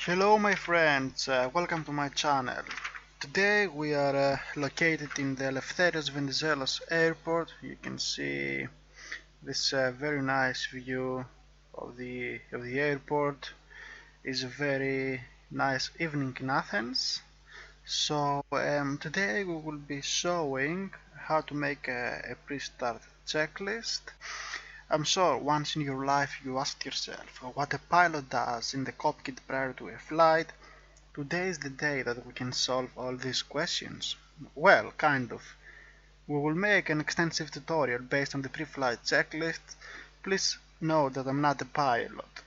Hello my friends, welcome to my channel. Today we are located in the Eleftherios Venizelos airport. You can see this very nice view of the airport. It's a very nice evening in Athens. So today we will be showing how to make a pre-start checklist. I'm sure once in your life you asked yourself what a pilot does in the cockpit prior to a flight. Today is the day that we can solve all these questions. Well, kind of. We will make an extensive tutorial based on the pre-flight checklist. Please note that I'm not a pilot,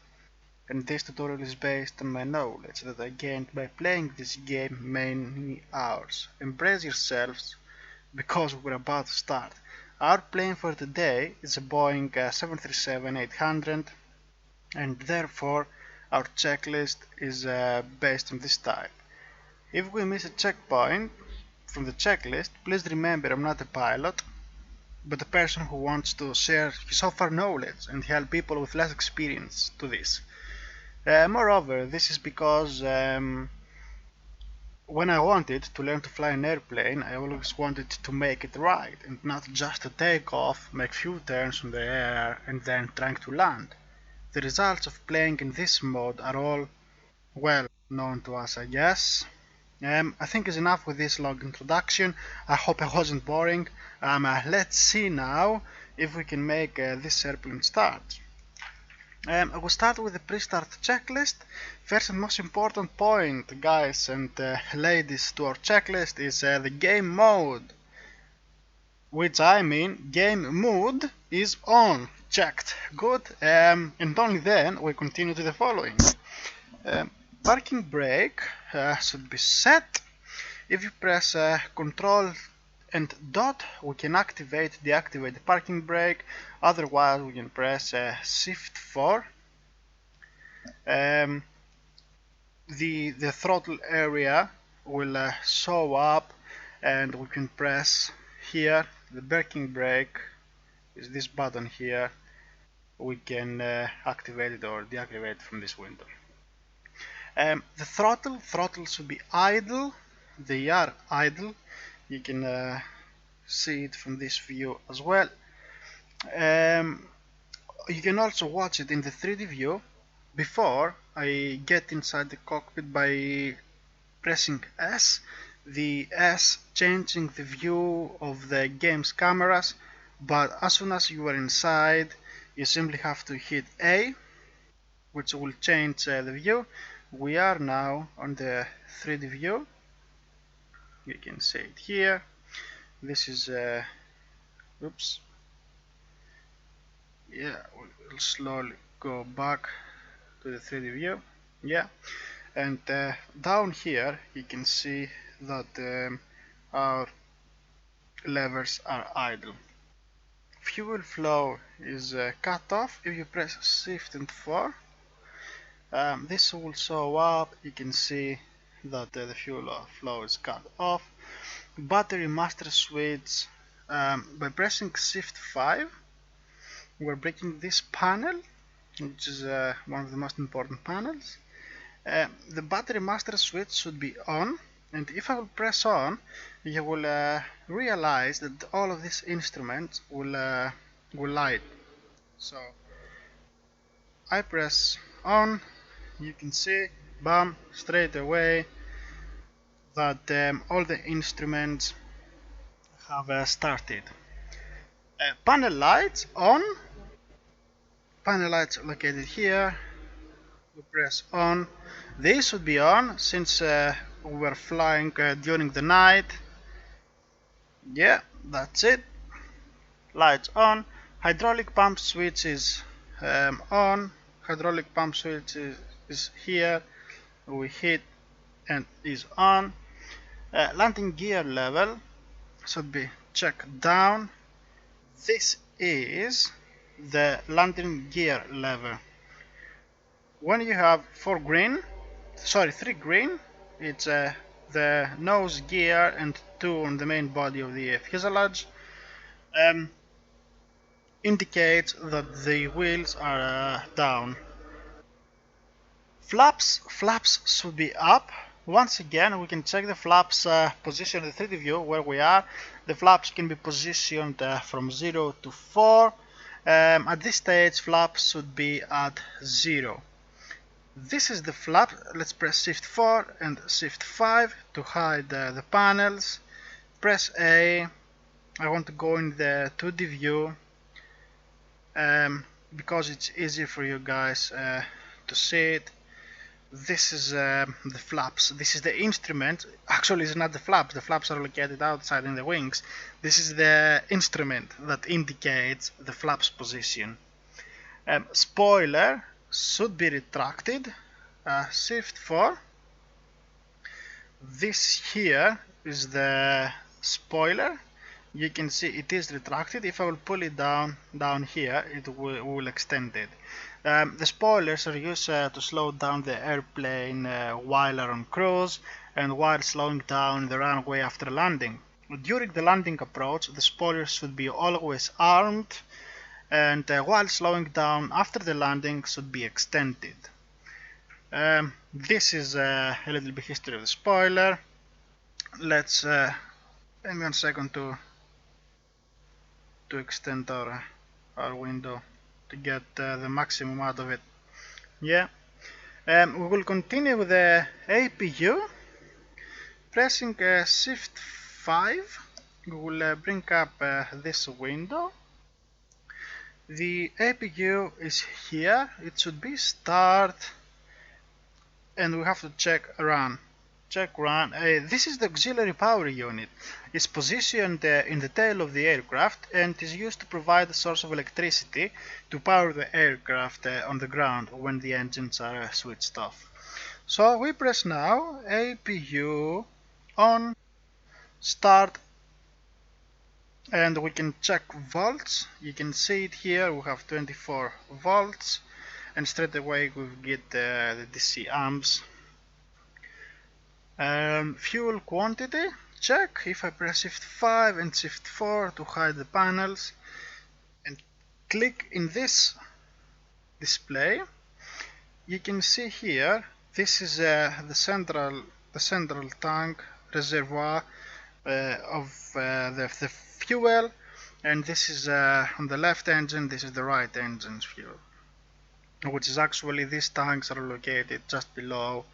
and this tutorial is based on my knowledge that I gained by playing this game many hours. Embrace yourselves, because we're about to start. Our plane for today is a Boeing 737-800, and therefore our checklist is based on this type. If we miss a checkpoint from the checklist, please remember I'm not a pilot, but a person who wants to share his so far knowledge and help people with less experience to this. Moreover, this is because when I wanted to learn to fly an airplane, I always wanted to make it right and not just to take off, make few turns in the air and then trying to land. The results of playing in this mode are all well known to us, I guess. I think it's enough with this long introduction. I hope I wasn't boring. Let's see now if we can make this airplane start. I will start with the pre-start checklist. First and most important point, guys and ladies, to our checklist is the game mode. Which I mean, game mode is on. Checked. Good. And only then we continue to the following. Parking brake should be set. If you press Control and dot, we can deactivate the parking brake. Otherwise, we can press Shift 4. The throttle area will show up, and we can press here. The parking brake is this button here. We can activate it or deactivate it from this window. The throttle should be idle. They are idle. You can see it from this view as well. You can also watch it in the 3D view before I get inside the cockpit by pressing S. The S changing the view of the game's cameras, but as soon as you are inside, you simply have to hit A, which will change the view. We are now on the 3D view. You can see it here. This is oops. Yeah, we'll slowly go back to the 3D view. Yeah, and down here you can see that our levers are idle. Fuel flow is cut off. If you press Shift and 4, this will show up. You can see that the fuel flow is cut off. Battery master switch, by pressing Shift 5, we're breaking this panel, which is one of the most important panels. The battery master switch should be on, and if I will press on, you will realize that all of these instruments will light. So I press on. You can see, bam, straight away that all the instruments have started. Panel lights on. Panel lights are located here. We press on. They should be on since we were flying during the night. Yeah, that's it. Lights on. Hydraulic pump switch is on. Hydraulic pump switch is here. We hit and is on. Landing gear level should be checked down. This is the landing gear level. When you have 3 green, it's the nose gear and 2 on the main body of the fuselage. Indicates that the wheels are down. Flaps should be up. Once again, we can check the flaps position in the 3D view where we are. The flaps can be positioned from 0 to 4. At this stage, flaps should be at 0. This is the flap. Let's press Shift 4 and Shift 5 to hide the panels. Press A. I want to go in the 2D view because it's easier for you guys to see it. This is the flaps. This is the instrument. Actually, it's not the flaps. The flaps are located outside in the wings. This is the instrument that indicates the flaps position. Spoiler should be retracted. Shift 4. This here is the spoiler. You can see it is retracted. If I will pull it down here, it will extend it. The spoilers are used to slow down the airplane while on cruise and while slowing down the runway after landing. During the landing approach, the spoilers should be always armed, and while slowing down after the landing should be extended. This is a little bit history of the spoiler. Let's give me 1 second to extend our window to get the maximum out of it. Yeah. We will continue with the APU. Pressing Shift 5, we will bring up this window. The APU is here. It should be start, and we have to check run. This is the auxiliary power unit. It's positioned in the tail of the aircraft and is used to provide a source of electricity to power the aircraft on the ground when the engines are switched off. So we press now APU on, start, and we can check volts. You can see it here. We have 24 volts, and straight away we get the DC amps. Fuel quantity, check. If I press Shift 5 and Shift 4 to hide the panels and click in this display, you can see here this is the central tank reservoir of the fuel, and this is on the left engine, this is the right engine's fuel, which is actually these tanks are located just below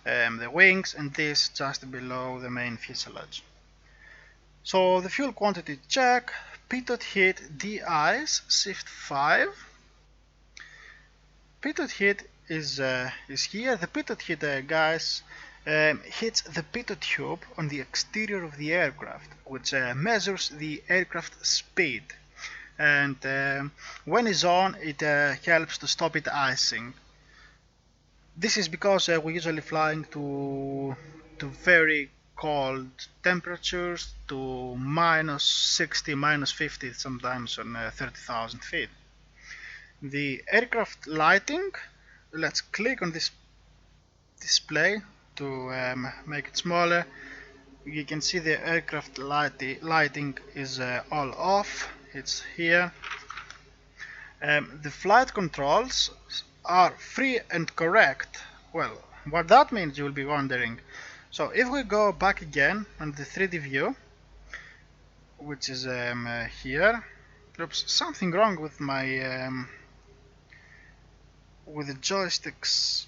the wings, and this just below the main fuselage. So the fuel quantity check, pitot heat, de-ice, Shift 5. Pitot heat is here. The pitot heat, guys, hits the pitot tube on the exterior of the aircraft, which measures the aircraft speed. And when it's on, it helps to stop it icing. This is because we're usually flying to very cold temperatures, to -60, -50 sometimes on 30,000 feet. The aircraft lighting, let's click on this display to make it smaller. You can see the aircraft lighting is all off. It's here. The flight controls are free and correct. Well, what that means, you will be wondering. So if we go back again on the 3D view, which is here. Oops, something wrong with my with the joystick's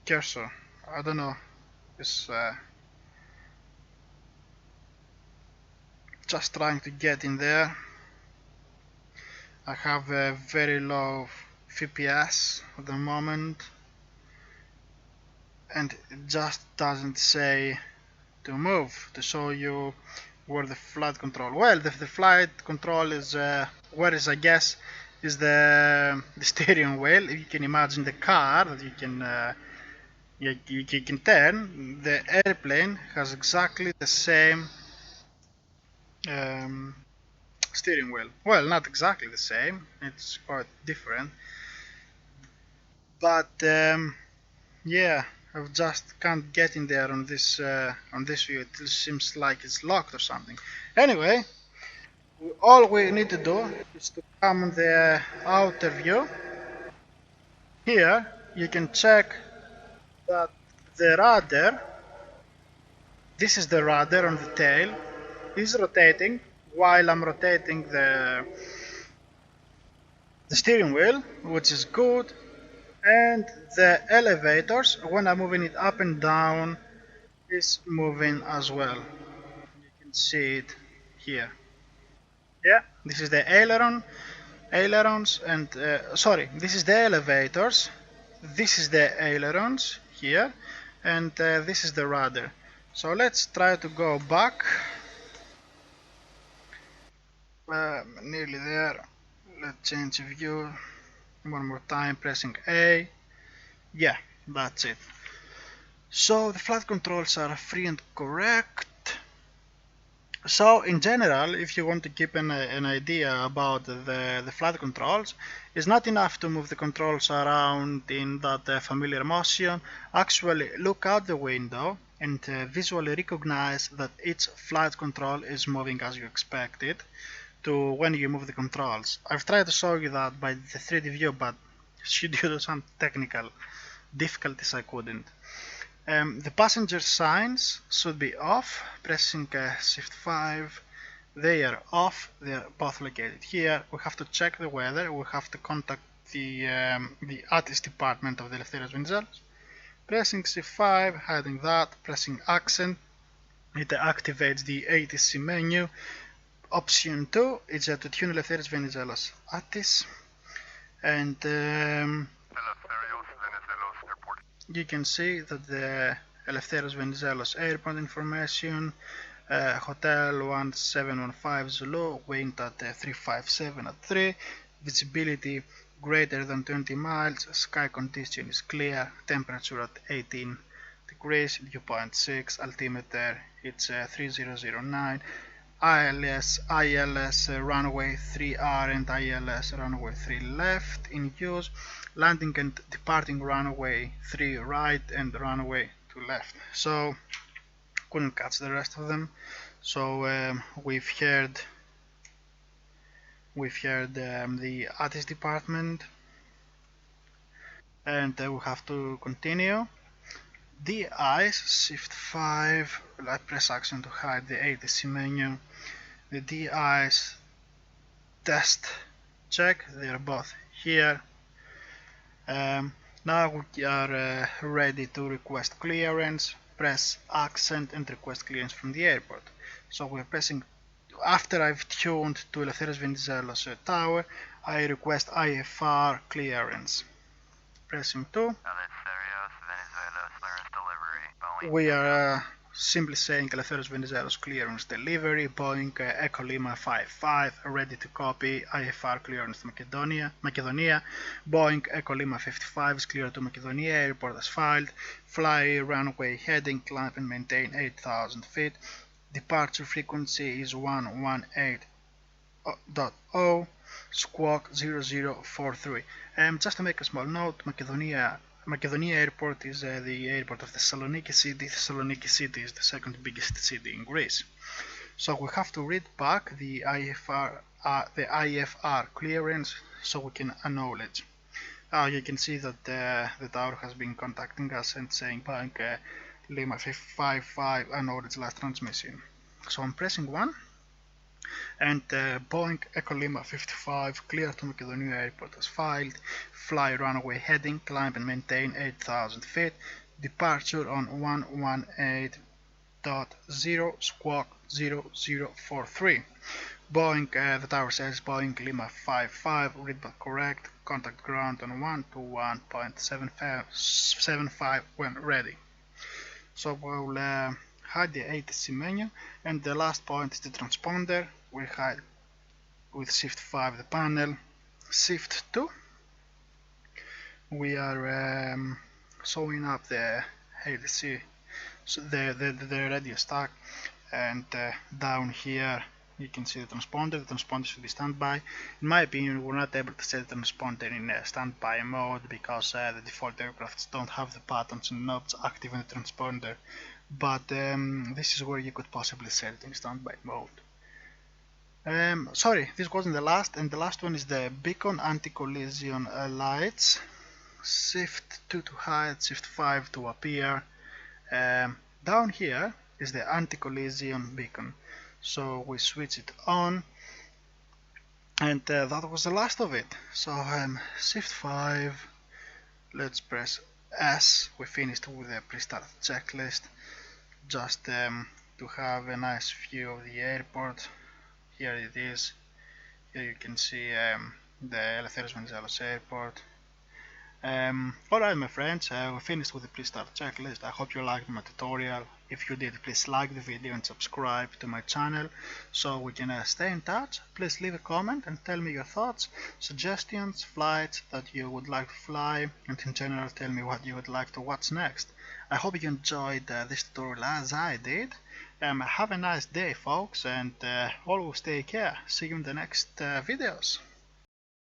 cursor. I don't know. It's just trying to get in there. I have a very low FPS at the moment, and it just doesn't say to move, to show you where the flight control. Well, the flight control is where is, I guess, is the steering wheel. If you can imagine the car that you can turn, the airplane has exactly the same steering wheel. Well, not exactly the same, it's quite different, but yeah, I just can't get in there on this view. It seems like it's locked or something. Anyway, all we need to do is to come on the outer view. Here you can check that the rudder, this is the rudder on the tail, is rotating while I'm rotating the steering wheel, which is good, and the elevators, when I'm moving it up and down, is moving as well. You can see it here. Yeah, this is the ailerons, and sorry, this is the elevators, this is the ailerons here, and this is the rudder. So let's try to go back. Nearly there. Let's change view one more time, pressing A. Yeah, that's it. So the flight controls are free and correct. So in general, if you want to keep an idea about the flight controls, it's not enough to move the controls around in that familiar motion. Actually, look out the window and visually recognize that each flight control is moving as you expect it to when you move the controls. I've tried to show you that by the 3D view, but due to some technical difficulties I couldn't. The passenger signs should be off, pressing Shift 5. They are off, they are both located here. We have to check the weather, we have to contact the ATIS department of the Eleftherios Venizelos. Pressing Shift 5, hiding that, pressing accent, it activates the ATC menu. Option 2 is to tune Eleftherios Venizelos ATIS, and you can see that the Eleftherios Venizelos airport information, hotel 1715 Zulu, wind at 357 at 3, visibility greater than 20 miles, sky condition is clear, temperature at 18 degrees, viewpoint 6, altimeter it's 3009, ILS runway 3R and ILS runway 3 left in use, landing and departing runway 3 right and runway 2 left. So couldn't catch the rest of them. So we've heard the ATIS department, and we have to continue. DIs, Shift 5, I press action to hide the ATC menu. The DIs test check, they are both here. Now we are ready to request clearance. Press accent and request clearance from the airport. So we're pressing, after I've tuned to Eleftherios Venizelos tower, I request IFR clearance. Pressing 2. We are simply saying Eleftherios Venizelos clearance delivery, Boeing Echo Lima 55, ready to copy, IFR clearance to Macedonia, Boeing Echo Lima 55 is clear to Macedonia, airport as filed, fly runway heading, climb and maintain 8,000 feet, departure frequency is 118.0, squawk 0043. Just to make a small note, Macedonia Airport is the airport of Thessaloniki City. Thessaloniki City is the second biggest city in Greece. So we have to read back the IFR clearance so we can acknowledge. You can see that the tower has been contacting us and saying Boeing Lima 55 acknowledge last transmission. So I'm pressing 1. And Boeing Echo Lima 55 clear to Macedonia Airport as filed, fly runway heading, climb and maintain 8,000 feet, departure on 118.0, squawk 0043. Boeing, the tower says Boeing Lima 55, read back correct, contact ground on 121.75 when ready. So we'll hide the ATC menu, and the last point is the transponder. We hide with Shift 5 the panel, Shift 2. We are showing up the ATC, so the radio stack, and down here you can see the transponder. The transponder should be standby. In my opinion, we're not able to set the transponder in standby mode because the default aircrafts don't have the buttons and knobs active in the transponder. But this is where you could possibly set it in standby mode. Sorry, this wasn't the last, and the last one is the beacon anti-collision lights. Shift 2 to hide, Shift 5 to appear. Down here is the anti-collision beacon, so we switch it on, and that was the last of it. So Shift 5, let's press S. We finished with the pre-start checklist, just to have a nice view of the airport. Here it is. Here you can see the Eleftherios Venizelos airport. Alright my friends, we finished with the pre-start checklist. I hope you liked my tutorial. If you did, please like the video and subscribe to my channel so we can stay in touch. Please leave a comment and tell me your thoughts, suggestions, flights that you would like to fly, and in general tell me what you would like to watch next. I hope you enjoyed this tutorial as I did. Have a nice day folks, and always take care. See you in the next videos.